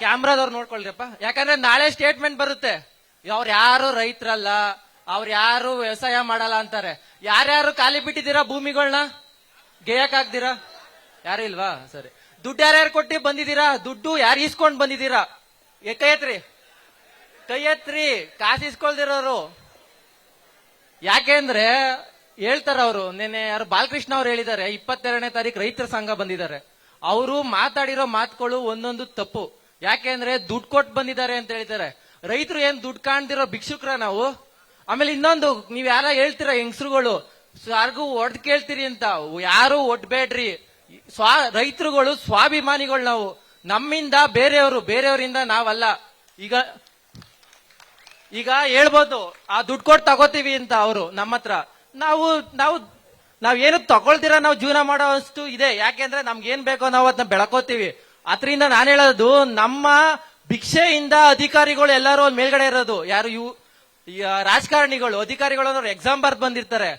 ಕ್ಯಾಮ್ರಾದವ್ರು ನೋಡ್ಕೊಳ್ರಿಪ್ಪ, ಯಾಕಂದ್ರೆ ನಾಳೆ ಸ್ಟೇಟ್ಮೆಂಟ್ ಬರುತ್ತೆ, ಅವ್ರು ಯಾರು ರೈತರಲ್ಲ, ಅವ್ರು ಯಾರು ವ್ಯವಸಾಯ ಮಾಡಲ್ಲ ಅಂತಾರೆ. ಯಾರ್ಯಾರು ಖಾಲಿ ಬಿಟ್ಟಿದ್ದೀರಾ ಭೂಮಿಗಳನ್ನ ಗೆಯಕ್ಕಾಗ್ದಿರಾ? ಯಾರು ಇಲ್ವಾ? ಸರಿ. ದುಡ್ಡು ಯಾರ್ಯಾರು ಕೊಟ್ಟಿ ಬಂದಿದ್ದೀರಾ? ದುಡ್ಡು ಯಾರು ಇಸ್ಕೊಂಡ್ ಬಂದಿದ್ದೀರಾ? ಕೈ ಎತ್ರಿ, ಕೈ ಎತ್ರಿ. ಕಾಸು ಇಸ್ಕೊಳ್ದಿರೋರು. ಯಾಕೆಂದ್ರೆ ಹೇಳ್ತಾರ ಅವರು, ನಿನ್ನೆ ಯಾರು ಬಾಲಕೃಷ್ಣ ಅವ್ರು ಹೇಳಿದ್ದಾರೆ, 22ನೇ ತಾರೀಕು ರೈತರ ಸಂಘ ಬಂದಿದ್ದಾರೆ. ಅವರು ಮಾತಾಡಿರೋ ಮಾತುಗಳು ಒಂದೊಂದು ತಪ್ಪು. ಯಾಕೆಂದ್ರೆ ದುಡ್ಡು ಕೊಟ್ಟು ಬಂದಿದ್ದಾರೆ ಅಂತ ಹೇಳ್ತಾರೆ. ರೈತರು ಏನ್ ದುಡ್ಡು ಕಾಣ್ದಿರೋ ಭಿಕ್ಷುಕ್ರ ನಾವು? ಆಮೇಲೆ ಇನ್ನೊಂದು, ನೀವ್ ಯಾರ ಹೇಳ್ತೀರಾ ಹೆಂಗಸರುಗಳು ಯಾರಿಗೂ ಒಡ್ ಕೇಳ್ತೀರಿ ಅಂತ, ಯಾರು ಒಡ್ಬೇಡ್ರಿ. ರೈತರುಗಳು ಸ್ವಾಭಿಮಾನಿಗಳು ನಾವು. ನಮ್ಮಿಂದ ಬೇರೆಯವರಿಂದ ನಾವಲ್ಲ. ಈಗ ಈಗ ಹೇಳ್ಬೋದು ಆ ದುಡ್ಡು ಕೊಟ್ಟು ತಗೋತೀವಿ ಅಂತ ಅವರು ನಮ್ಮ ಹತ್ರ. ನಾವೇನು ತಗೊಳ್ತೀರಾ, ನಾವು ಜೀವನ ಮಾಡೋ ಅಷ್ಟು ಇದೆ. ಯಾಕೆಂದ್ರೆ ನಮ್ಗೆ ಏನ್ ಬೇಕೋ ನಾವು ಅದನ್ನ ಬೆಳಕೋತೀವಿ. ಅದರಿಂದ ನಾನು ಹೇಳೋದು, ನಮ್ಮ ಭಿಕ್ಷೆಯಿಂದ ಅಧಿಕಾರಿಗಳು ಎಲ್ಲರೂ ಮೇಲ್ಗಡೆ ಇರೋದು. ಯಾರು ಈ ರಾಜಕಾರಣಿಗಳು, ಅಧಿಕಾರಿಗಳು ಎಕ್ಸಾಮ್ ಬರ್ದು ಬಂದಿರ್ತಾರೆ.